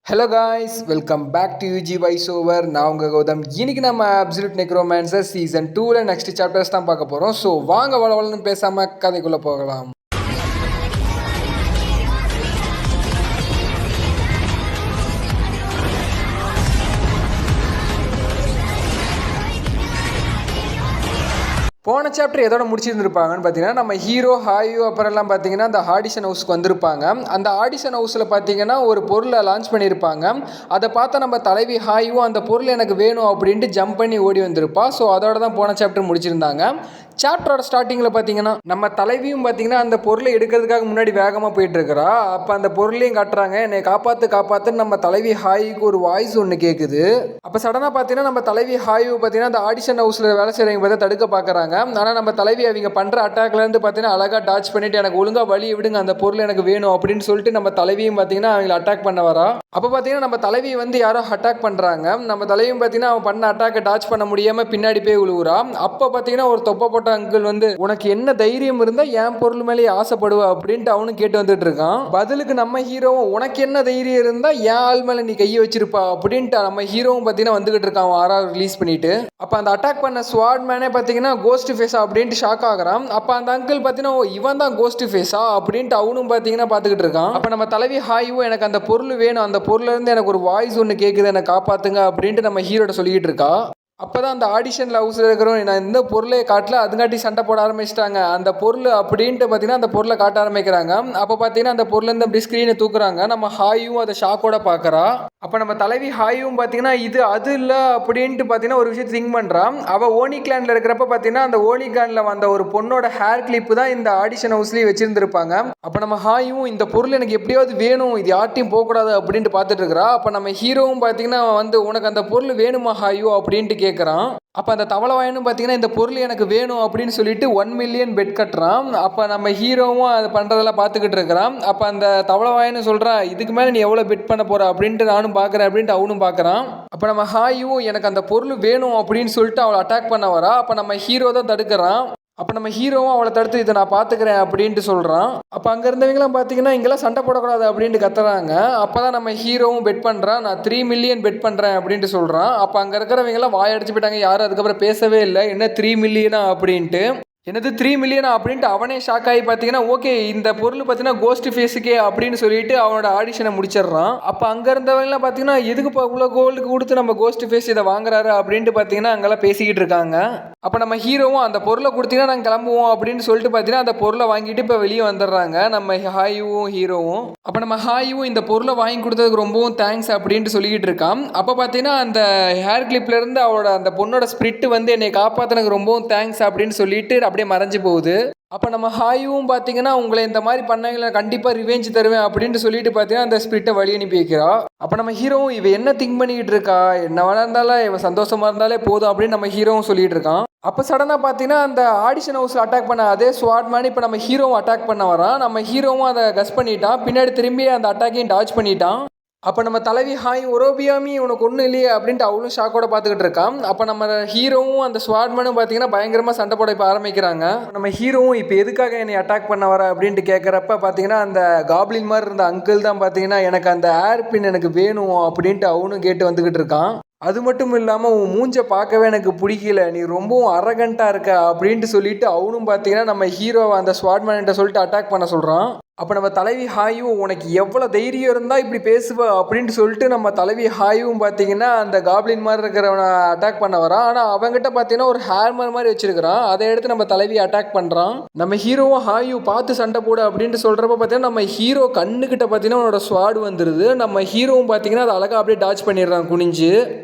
Hello guys, welcome back to UG voice over. நான் உங்கள் கௌதம். இன்னைக்கு நம்ம அப்சல்யூட் நெக்ரோமான்சர் சீசன் 2ல நெக்ஸ்ட் சாப்டர்ஸ் தான் பார்க்க போகிறோம். ஸோ வாங்க வளவலன்னு பேசாமல் கதைக்குள்ளே போகலாம். போன சாப்டர் எதோட முடிச்சிருந்துருப்பாங்கன்னு பார்த்தீங்கன்னா, நம்ம ஹீரோ ஹாயு அப்புறம்லாம் பார்த்தீங்கன்னா அந்த ஆடிஷன் ஹவுஸ்க்கு வந்திருப்பாங்க. அந்த ஆடிஷன் ஹவுஸில் பார்த்தீங்கன்னா ஒரு பொருளை லான்ச் பண்ணியிருப்பாங்க. அதை பார்த்தா நம்ம தலைவி ஹாயும் அந்த பொருள் எனக்கு வேணும் அப்படின்ட்டு ஜம்ப் பண்ணி ஓடி வந்திருப்பா. ஸோ அதோட தான் போன சாப்டர் முடிச்சிருந்தாங்க. சாப்டரோட ஸ்டார்டிங்கில் பார்த்தீங்கன்னா நம்ம தலைவியும் பார்த்தீங்கன்னா அந்த பொருளை எடுக்கிறதுக்காக முன்னாடி வேகமாக போயிட்டு இருக்கிறா. அப்போ அந்த பொருளையும் காட்டுறாங்க, என்னை காப்பாற்றுன்னு நம்ம தலைவி ஹாய்க்கு ஒரு வாய்ஸ் ஒன்று கேட்குது. அப்போ சடனாக பார்த்தீங்கன்னா நம்ம தலைவி ஹாயு பார்த்தீங்கன்னா அந்த ஆடிஷன் ஹவுஸில் வேலை செய்கிறவங்க பார்த்தா தடுக்க பார்க்குறாங்க. ஆனால் நம்ம தலைவி அவங்க பண்ணுற அட்டாக்லேருந்து பார்த்தீங்கன்னா அழகாக டாச் பண்ணிட்டு எனக்கு ஒழுங்காக வழியை விடுங்க, அந்த பொருள் எனக்கு வேணும் அப்படின்னு சொல்லிட்டு நம்ம தலைவியும் பார்த்தீங்கன்னா அவங்களை அட்டாக் பண்ண வரா. அப்போ பார்த்தீங்கன்னா நம்ம தலைவி வந்து யாரோ அட்டாக் பண்ணுறாங்க. நம்ம தலைவியும் பார்த்தீங்கன்னா அவன் பண்ண அட்டாக்கை டாச் பண்ண முடியாமல் பின்னாடி போய் விழுவுறா. அப்போ பார்த்தீங்கன்னா ஒரு தொப்பை போட்ட அங்கிள் வந்து உனக்கு என்ன தைரியம் இருந்தா என் பொருள் மேலே ஆசைப்படுவ அப்படின்ட்டு அவனும் கேட்டு வந்துட்டு இருக்கான். பதிலுக்கு நம்ம ஹீரோவும் உனக்கு என்ன தைரியம் இருந்தா என் ஆள் மேல நீ கையை வச்சிருப்பா அப்படின்ட்டு நம்ம ஹீரோவும் பார்த்தீங்கன்னா வந்துகிட்டு இருக்கான் ஆறாவது ரிலீஸ் பண்ணிட்டு. அப்போ அந்த அட்டாக் பண்ண ஸ்வாட் மேனே பார்த்தீங்கன்னா கோஸ்ட் ஃபேஸா அப்படின்ட்டு ஷாக் ஆகுறான். அப்போ அந்த அங்கிள் பார்த்தீங்கன்னா இவன் தான் கோஸ்ட் ஃபேஸா அப்படின்ட்டு அவனும் பார்த்தீங்கன்னா பார்த்துக்கிட்டு இருக்கான். அப்போ நம்ம தலைவி ஹாயும் எனக்கு அந்த பொருள் வேணும், அந்த பொருள்ல இருந்து எனக்கு ஒரு வாய்ஸ் ஒன்று கேட்குது, என்னை காப்பாத்துங்க அப்படின்ட்டு நம்ம ஹீரோட சொல்லிக்கிட்டு இருக்கா. அப்போ தான் அந்த ஆடிஷன் ஹவுஸில் இருக்கிறவங்க நான் இந்த பொருளை காட்டல, அதுங்காட்டி சண்டை போட ஆரம்பிச்சிட்டாங்க. அந்த பொருள் அப்படின்ட்டு பார்த்தீங்கன்னா அந்த பொருளை காட்ட ஆரம்பிக்கிறாங்க. அப்போ பார்த்தீங்கன்னா அந்த பொருளேருந்து அப்படி ஸ்க்ரீனை தூக்குறாங்க. நம்ம ஹாயும் அதை ஷாக்கோட பார்க்குறா. அப்போ நம்ம தலைவி ஹாயும் பார்த்தீங்கன்னா இது அது இல்லை அப்படின்ட்டு பார்த்தீங்கன்னா ஒரு விஷயத்தை திங்க் பண்ணுறான். அவள் ஓனி கிளானில் இருக்கிறப்ப பார்த்தீங்கன்னா அந்த ஓனி கிளானில் வந்த ஒரு பொண்ணோட ஹேர் கிளிப்பு தான் இந்த ஆடிஷன் ஹவுஸ்லேயே வச்சிருந்துருப்பாங்க. அப்போ நம்ம ஹாயும் இந்த பொருள் எனக்கு எப்படியாவது வேணும், இது யார்ட்டையும் போகக்கூடாது அப்படின்ட்டு பார்த்துட்டு இருக்கிறா. அப்போ நம்ம ஹீரோவும் பார்த்தீங்கன்னா வந்து உனக்கு அந்த பொருள் வேணுமா ஹாயு அப்படின்ட்டு கேட்குறான். அப்போ அந்த தவளவாயனும் பார்த்தீங்கன்னா இந்த பொருள் எனக்கு வேணும் அப்படின்னு சொல்லிட்டு 1 மில்லியன் பெட் கட்டுறான். அப்போ நம்ம ஹீரோவும் அதை பண்ணுறதெல்லாம் பார்த்துக்கிட்டு இருக்கிறான். அப்போ அந்த தவளவாயனும் சொல்கிறா இதுக்கு மேலே நீ எவ்வளோ பெட் பண்ண போகிற அப்படின்ட்டு நானும் பார்க்குறேன் அப்படின்ட்டு அவனும் பார்க்குறான். அப்போ நம்ம ஹாயும் எனக்கு அந்த பொருள் வேணும் அப்படின்னு சொல்லிட்டு அவளை அட்டாக் பண்ண வரா. அப்போ நம்ம ஹீரோ தான் தடுக்கிறான். அப்போ நம்ம ஹீரோவும் அவளை தடுத்து இதை நான் பார்த்துக்கிறேன் அப்படின்ட்டு சொல்கிறான். அப்போ அங்கே இருந்தவங்களாம் பார்த்தீங்கன்னா இங்கெல்லாம் சண்டை போடக்கூடாது அப்படின்ட்டு கத்துறாங்க. அப்போ தான் நம்ம ஹீரோவும் பெட் பண்ணுறான், நான் 3 மில்லியன் பெட் பண்ணுறேன் அப்படின்ட்டு சொல்கிறான். அப்போ அங்கே இருக்கிறவங்களாம் வாயடிச்சு போயிட்டாங்க, யாரும் அதுக்கப்புறம் பேசவே இல்லை. என்ன 3 மில்லியனா அப்படின்ட்டு. என்னது 3 மில்லியனா அப்படின்ட்டு அவனே ஷாக் ஆகி பார்த்தீங்கன்னா ஓகே இந்த பொருள் பார்த்தீங்கன்னா கோஸ்ட் ஃபேஸுக்கே அப்படின்னு சொல்லிட்டு அவனோட ஆடிஷனை முடிச்சிடுறான். அப்போ அங்கே இருந்தவங்கலாம் பார்த்தீங்கன்னா எதுக்கு இப்போ இவ்வளோ கோல்டுக்கு கொடுத்து நம்ம கோஸ்ட் ஃபேஸ் இதை வாங்குறாரு அப்படின்ட்டு பார்த்தீங்கன்னா அங்கெல்லாம் பேசிக்கிட்டு இருக்காங்க. அப்போ நம்ம ஹீரோவும் அந்த பொருளை கொடுத்தீங்கன்னா நாங்கள் கிளம்புவோம் அப்படின்னு சொல்லிட்டு பார்த்தீங்கன்னா அந்த பொருளை வாங்கிட்டு இப்போ வெளியே வந்துடுறாங்க நம்ம ஹாயுவும் ஹீரோவும். அப்போ நம்ம ஹாயுவும் இந்த பொருளை வாங்கி கொடுத்ததுக்கு ரொம்பவும் தேங்க்ஸ் அப்படின்ட்டு சொல்லிக்கிட்டு இருக்கான். அப்போ பார்த்தீங்கன்னா அந்த ஹேர் கிளிப்லேருந்து அவளோட அந்த பொண்ணோட ஸ்பிரிட் வந்து என்னை காப்பாற்றினதுக்கு ரொம்பவும் தேங்க்ஸ் அப்படின்னு சொல்லிட்டு அப்படியே மறைஞ்சு போகுது. அப்போ நம்ம ஹாயும் பார்த்தீங்கன்னா உங்களை இந்த மாதிரி பண்ணாங்கள கண்டிப்பாக ரிவெஞ்ச் தருவேன் அப்படின்ட்டு சொல்லிட்டு பார்த்தீங்கன்னா அந்த ஸ்பிரிட்டை வழி அனுப்பி வைக்கிறா. அப்போ நம்ம ஹீரோவும் இவ என்ன திங்க் பண்ணிக்கிட்டு இருக்கா, என்ன வேணா இருந்தாலும் இவன் சந்தோஷமா இருந்தாலே போதும் அப்படின்னு நம்ம ஹீரோவும் சொல்லிட்டு இருக்கான். அப்போ சடனாக பார்த்தீங்கன்னா அந்த ஆடிஷன் ஹவுஸில் அட்டாக் பண்ண அதே ஸ்வாட் மேன் இப்போ நம்ம ஹீரோவும் அட்டாக் பண்ண வரான். நம்ம ஹீரோவும் அதை கஸ் பண்ணிட்டான், பின்னாடி திரும்பி அந்த அட்டாக்கையும் டாச் பண்ணிட்டான். அப்போ நம்ம தலைவி ஹாய் ஒரோபியாமி உனக்கு ஒன்றும் இல்லையே அப்படின்ட்டு அவளும் ஷாக்கோட பார்த்துக்கிட்டு இருக்கான். அப்போ நம்ம ஹீரோவும் அந்த ஸ்வாட்மேனும் பார்த்தீங்கன்னா பயங்கரமாக சண்டை போட இப்போ ஆரம்பிக்கிறாங்க. நம்ம ஹீரோவும் இப்போ எதுக்காக என்னை அட்டாக் பண்ண வர அப்படின்ட்டு கேட்குறப்ப பார்த்தீங்கன்னா அந்த காப்ளின் மாதிரி இருந்த அங்கிள் தான் பார்த்தீங்கன்னா எனக்கு அந்த ஏர் பின் எனக்கு வேணும் அப்படின்ட்டு அவனும் கேட்டு வந்துக்கிட்டு இருக்கான். அது மட்டும் இல்லாமல் உன் மூஞ்சை பார்க்கவே எனக்கு பிடிக்கல, நீ ரொம்பவும் அரகண்ட்டாக இருக்க அப்படின்ட்டு சொல்லிட்டு அவனும் பார்த்தீங்கன்னா நம்ம ஹீரோவை அந்த ஸ்வாட்மேன்கிட்ட சொல்லிட்டு அட்டாக் பண்ண சொல்கிறான். அப்போ நம்ம தலைவி ஹாயும் உனக்கு எவ்வளோ தைரியம் இருந்தால் இப்படி பேசுவ அப்படின்ட்டு சொல்லிட்டு நம்ம தலைவி ஹாயும் பார்த்தீங்கன்னா அந்த காப்ளின் மாதிரி இருக்கிறவனை அட்டாக் பண்ண வரான். ஆனால் அவங்ககிட்ட பார்த்தீங்கன்னா ஒரு ஹேர்மர் மாதிரி வச்சிருக்கிறான், அதை எடுத்து நம்ம தலைவி அட்டாக் பண்ணுறான். நம்ம ஹீரோவும் ஹாயும் பார்த்து சண்டை போடு அப்படின்ட்டு சொல்கிறப்ப பார்த்தீங்கன்னா நம்ம ஹீரோ கண்ணுக்கிட்ட பார்த்தீங்கன்னா அவனோட ஸ்வாட் வந்துடுது. நம்ம ஹீரோவும் பார்த்தீங்கன்னா அதை அழகாக அப்படியே டாச் பண்ணிடுறான் குனிஞ்சு.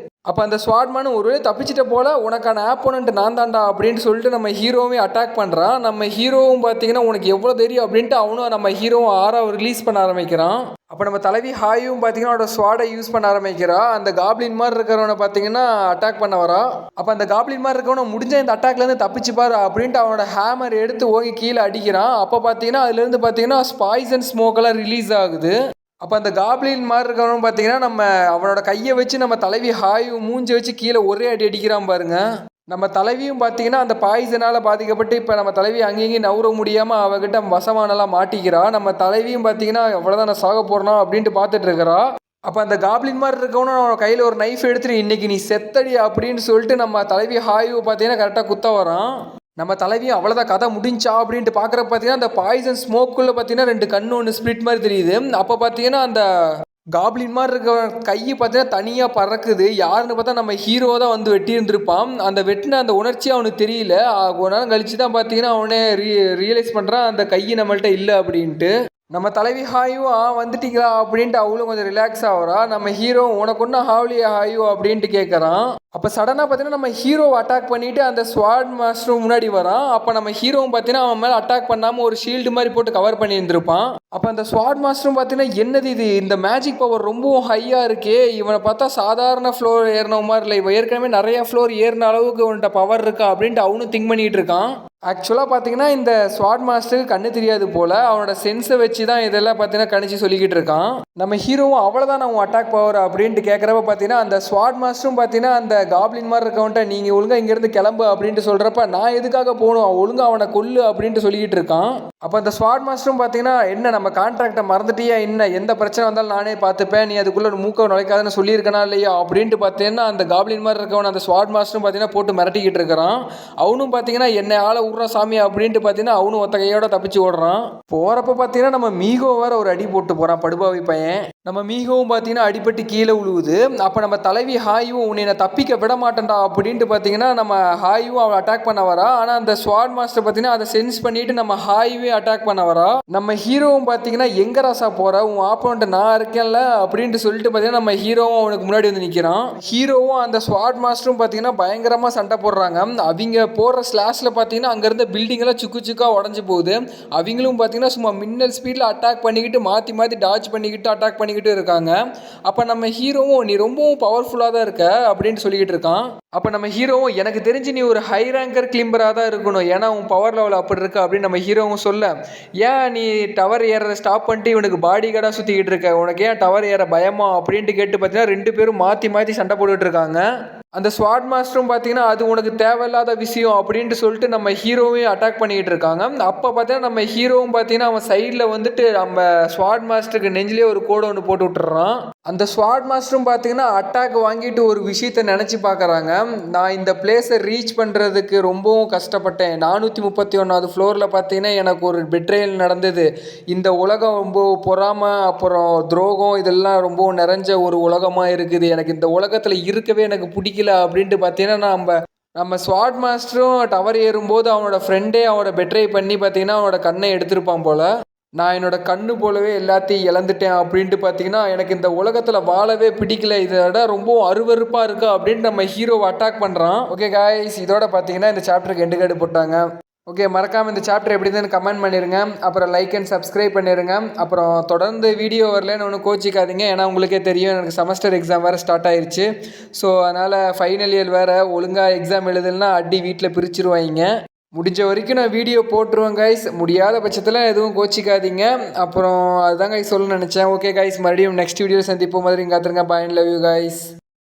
அப்போ அந்த ஸ்வாட்மேனும் ஒருவேளை தப்பிச்சிட்ட போல உனக்கான ஆப்போனன்ட் நான் தாண்டா அப்படின்ட்டு சொல்லிட்டு நம்ம ஹீரோவே அட்டாக் பண்ணுறான். நம்ம ஹீரோவும் பார்த்தீங்கன்னா உனக்கு எவ்வளோ தெரியும் அப்படின்ட்டு அவனும் நம்ம ஹீரோவும் 6 ரிலீஸ் பண்ண ஆரம்பிக்கிறான். அப்போ நம்ம தலைவி ஹாயும் பார்த்தீங்கன்னா அவனோட ஸ்வாடை யூஸ் பண்ண ஆரம்பிக்கிறா. அந்த காப்ளின் மாதிரி இருக்கிறவனை பார்த்தீங்கன்னா அட்டாக் பண்ண வரா. அப்போ அந்த காப்ளின் மாதிரி இருக்கிறவனை முடிஞ்ச இந்த அட்டாக்லேருந்து தப்பிச்சுப்பாரு அப்படின்ட்டு அவனோட ஹேமர் எடுத்து ஓங்கி கீழே அடிக்கிறான். அப்போ பார்த்தீங்கன்னா அதுலேருந்து பார்த்தீங்கன்னா பாய்சன் ஸ்மோக்கெல்லாம் ரிலீஸ் ஆகுது. அப்போ அந்த காப்ளின் மாதிரி இருக்கிறவங்க பார்த்தீங்கன்னா நம்ம அவனோட கையை வச்சு நம்ம தலைவி ஹாயும் மூஞ்சி வச்சு கீழே ஒரே அடி அடிக்கிறான் பாருங்க. நம்ம தலைவியும் பார்த்தீங்கன்னா அந்த பாய்சனால் பாதிக்கப்பட்டு இப்போ நம்ம தலைவி அங்கேயும் நவுற முடியாமல் அவகிட்ட வசமானலாம் மாட்டிக்கிறா. நம்ம தலைவியும் பார்த்தீங்கன்னா எவ்வளோதான் நான் சாக போகிறோம் அப்படின்ட்டு பார்த்துட்டு இருக்கிறா. அப்போ அந்த காப்ளின் மாதிரி இருக்கவனும் அவன் கையில் ஒரு நைஃப் எடுத்துட்டு இன்னைக்கு நீ செத்தடி அப்படின்னு சொல்லிட்டு நம்ம தலைவி ஹாயு பார்த்தீங்கன்னா கரெக்டாக குத்த வரான். நம்ம தலைவியும் அவ்வளோதான் கதை முடிஞ்சா அப்படின்ட்டு பார்க்குறப்ப பார்த்தீங்கன்னா அந்த பாய்சன் ஸ்மோக்குள்ளே பார்த்தீங்கன்னா 2 கண்ணு ஒன்று ஸ்பிளிட் மாதிரி தெரியுது. அப்போ பார்த்தீங்கன்னா அந்த காப்ளின் மாதிரி இருக்க கை பார்த்தீங்கன்னா தனியாக பறக்குது. யாருன்னு பார்த்தா நம்ம ஹீரோ தான் வந்து வெட்டியிருந்திருப்பான். அந்த வெட்டின அந்த உணர்ச்சி அவனுக்கு தெரியல. ஒரு நேரம் கழிச்சு தான் பார்த்தீங்கன்னா அவனே ரியலைஸ் பண்ணுறான் அந்த கை நம்மள்ட்ட இல்லை அப்படின்ட்டு. நம்ம தலைவி ஹாயு வந்துட்டீங்களா அப்படின்ட்டு அவளும் கொஞ்சம் ரிலாக்ஸ் ஆகிறா. நம்ம ஹீரோ உனக்கு ஒன்றும் ஹாவ்லியா ஹாயு அப்படின்ட்டு கேட்குறான். அப்போ சடனாக பார்த்தீங்கன்னா நம்ம ஹீரோவை அட்டாக் பண்ணிவிட்டு அந்த ஸ்வாட் மாஸ்டரும் முன்னாடி வரான். அப்போ நம்ம ஹீரோவும் பார்த்தீங்கன்னா அவன் மேலே அட்டாக் பண்ணாமல் ஒரு ஷீல்டு மாதிரி போட்டு கவர் பண்ணியிருந்திருப்பான். அப்போ அந்த ஸ்வாட் மாஸ்டரும் பார்த்தீங்கன்னா என்னது இது, இந்த மேஜிக் பவர் ரொம்பவும் ஹையாக இருக்கே, இவனை பார்த்தா சாதாரண ஃப்ளோர் ஏறின மாதிரி இல்லை, இவன் ஏற்கனவே நிறையா ஃப்ளோர் ஏறின அளவுக்கு இவன்கிட்ட பவர் இருக்கா அப்படின்ட்டு அவனும் திங்க் பண்ணிகிட்டு இருக்கான். ஆக்சுவலாக பார்த்தீங்கன்னா இந்த ஸ்வாட் மாஸ்டருக்கு கண்ணு தெரியாது போல், அவனோட சென்ஸை வச்சு தான் இதெல்லாம் பார்த்தீங்கன்னா கணிச்சு சொல்லிக்கிட்டு இருக்கான். நம்ம ஹீரோவும் அவ்வளோதான் நான் அட்டாக் பவர் அப்படின்ட்டு கேட்குறப்ப பார்த்தீங்கன்னா அந்த ஸ்வாட் மாஸ்டரும் பார்த்தீங்கன்னா அந்த காப்ளின் மாதிரி இருக்கவன்ட்ட நீங்கள் ஒழுங்காக இங்கேருந்து கிளம்பு அப்படின்ட்டு சொல்கிறப்ப நான் எதுக்காக போகணும், ஒழுங்காக அவனை கொல்லு அப்படின்ட்டு சொல்லிக்கிட்டு இருக்கான். அப்போ அந்த ஸ்வாட் மாஸ்டரும் பார்த்தீங்கன்னா என்ன நம்ம கான்ட்ராக்டை மறந்துட்டியா, என்ன எந்த பிரச்சனை வந்தாலும் நானே பார்த்துப்பேன், நீ அதுக்குள்ளே ஒரு மூக்க நுழைக்காதுன்னு சொல்லியிருக்கனா இல்லையா அப்படின்ட்டு பார்த்தீங்கன்னா அந்த காப்ளின் மாதிரி இருக்கவன் அந்த ஸ்வாட் மாஸ்டரும் பார்த்தீங்கன்னா போட்டு மிரட்டிக்கிட்டு இருக்கிறான். அவனும் பார்த்தீங்கன்னா என்னை ஆளை விட்ற சாமி அப்படின்ட்டு பார்த்தீங்கன்னா அவனும் ஒத்த கையோட தப்பிச்சு ஓடுறான். போகிறப்ப பார்த்தீங்கன்னா நம்ம மீகோ வேற ஒரு அடி போட்டு போகிறான் படுபாவி பையன். நம்ம மீகவும் பார்த்தீங்கன்னா அடிபட்டு கீழே விழுவுது. அப்போ நம்ம தலைவி ஹாயும் உன்னை தப்பிக்க விட மாட்டேன்டா அப்படின்ட்டு பார்த்தீங்கன்னா நம்ம ஹாயும் அவளை அட்டாக் பண்ண வரா. ஆனால் அந்த ஸ்வாட் மாஸ்டர் பார்த்தீங்கன்னா அதை சென்ஸ் பண்ணிட்டு நம்ம ஹாயுவே அட்டாக் பண்ண வரா. நம்ம ஹீரோவும் பார்த்தீங்கன்னா எங்க ராசா போற, உன் ஆப்போனண்ட் நான் இருக்கேன்ல அப்படின்ட்டு சொல்லிட்டு பார்த்தீங்கன்னா நம்ம ஹீரோவும் அவனுக்கு முன்னாடி வந்து நிற்கிறான். ஹீரோவும் அந்த ஸ்வாட் மாஸ்டரும் பார்த்தீங்கன்னா பயங்கரமாக சண்டை போடுறாங்க. அவங்க போடுற ஸ்லாஷில் பார்த்தீங்கன்னா அங்கேருந்த பில்டிங் எல்லாம் சுக்கு சுக்கா உடஞ்சி போகுது. அவங்களும் பார்த்தீங்கன்னா சும்மா மின்னல் ஸ்பீடில் அட்டாக் பண்ணிக்கிட்டு மாற்றி மாற்றி டாச் பண்ணிக்கிட்டு அட்டாக் பண்ணிக்கிட்டு இருக்காங்க. அப்போ நம்ம ஹீரோவும் நீ ரொம்பவும் பவர்ஃபுல்லாக தான் இருக்க அப்படின்ட்டு சொல்லிக்கிட்டு இருக்கான். அப்போ நம்ம ஹீரோவும் எனக்கு தெரிஞ்சு நீ ஒரு ஹை ரேங்கர் கிளிம்பராக தான் இருக்கணும், ஏன்னா உன் பவர் லெவல் அப்படி இருக்கு அப்படின்னு நம்ம ஹீரோவும் சொல்ல, ஏன் நீ டவர் ஏற ஸ்டாப் பண்ணிட்டு இவனுக்கு பாடி கார்டாக சுற்றிக்கிட்டு இருக்க, உனக்கு ஏன் டவர் ஏற பயமா அப்படின்ட்டு கேட்டு பார்த்தீங்கன்னா 2 பேரும் மாற்றி மாற்றி சண்டை போட்டுட்டு இருக்காங்க. அந்த ஸ்வாட் மாஸ்டரும் பார்த்தீங்கன்னா அது உனக்கு தேவையில்லாத விஷயம் அப்படின்ட்டு சொல்லிட்டு நம்ம ஹீரோவையும் அட்டாக் பண்ணிக்கிட்டு இருக்காங்க. அப்போ பார்த்தீங்கன்னா நம்ம ஹீரோவும் பார்த்தீங்கன்னா அவன் சைடில் வந்துட்டு நம்ம ஸ்வாட் மாஸ்டருக்கு நெஞ்சிலே ஒரு கோடை ஒன்று போட்டு விட்டுறான். அந்த ஸ்வாட் மாஸ்டரும் பார்த்தீங்கன்னா அட்டாக் வாங்கிட்டு ஒரு விஷயத்தை நினச்சி பார்க்குறாங்க. நான் இந்த பிளேஸை ரீச் பண்ணுறதுக்கு ரொம்பவும் கஷ்டப்பட்டேன். 431வது ஃப்ளோரில் பார்த்தீங்கன்னா எனக்கு ஒரு பெட்ரேல் நடந்தது. இந்த உலகம் ரொம்ப பொறாமை அப்புறம் துரோகம் இதெல்லாம் ரொம்பவும் நிறைஞ்ச ஒரு உலகமாக இருக்குது. எனக்கு இந்த உலகத்தில் இருக்கவே எனக்கு பிடிக்கல அப்படின்ட்டு பார்த்தீங்கன்னா நம்ம ஸ்வாட் மாஸ்டரும் டவர் ஏறும்போது அவனோட ஃப்ரெண்டே அவனோட பெட்ரை பண்ணி பார்த்தீங்கன்னா அவனோட கண்ணை எடுத்திருப்பான் போல். நான் என்னோட கண்ணு போலவே எல்லாத்தையும் இழந்துட்டேன் அப்படின்ட்டு பார்த்தீங்கன்னா எனக்கு இந்த உலகத்தில் வாழவே பிடிக்கல, இதோட ரொம்ப அருவருப்பாக இருக்கு அப்படின்ட்டு நம்ம ஹீரோவை அட்டாக் பண்ணுறான். ஓகே காய்ஸ், இதோட பார்த்தீங்கன்னா இந்த சாப்டருக்கு எண்டு கார்டு போட்டாங்க. ஓகே, மறக்காமல் இந்த சாப்டர் எப்படி இருந்துன்னு கமெண்ட் பண்ணிடுங்க. அப்புறம் லைக் அண்ட் சப்ஸ்கிரைப் பண்ணிடுங்க. அப்புறம் தொடர்ந்து வீடியோ வரலன்னு ஒன்றும் கோச்சிக்காதீங்க, ஏன்னா உங்களுக்கே தெரியும் எனக்கு செமஸ்டர் எக்ஸாம் வேறு ஸ்டார்ட் ஆயிடுச்சு. ஸோ அதனால் ஃபைனல் இயர் வேறு, ஒழுங்காக எக்ஸாம் எழுதலைன்னா அடி வீட்டில் பிரிச்சுருவாங்க. முடிஞ்ச வரைக்கும் நான் வீடியோ போட்டுருவேன் கைஸ், முடியாத பட்சத்தில் எதுவும் கோச்சிக்காதீங்க. அப்புறம் அதுதான் கைஸ் சொல்ல நினச்சேன். ஓகே கைஸ், மறுபடியும் நெக்ஸ்ட் வீடியோ சந்திப்போம். மாதிரி காத்துருங்க. பாய், லவ் யூ கைஸ்.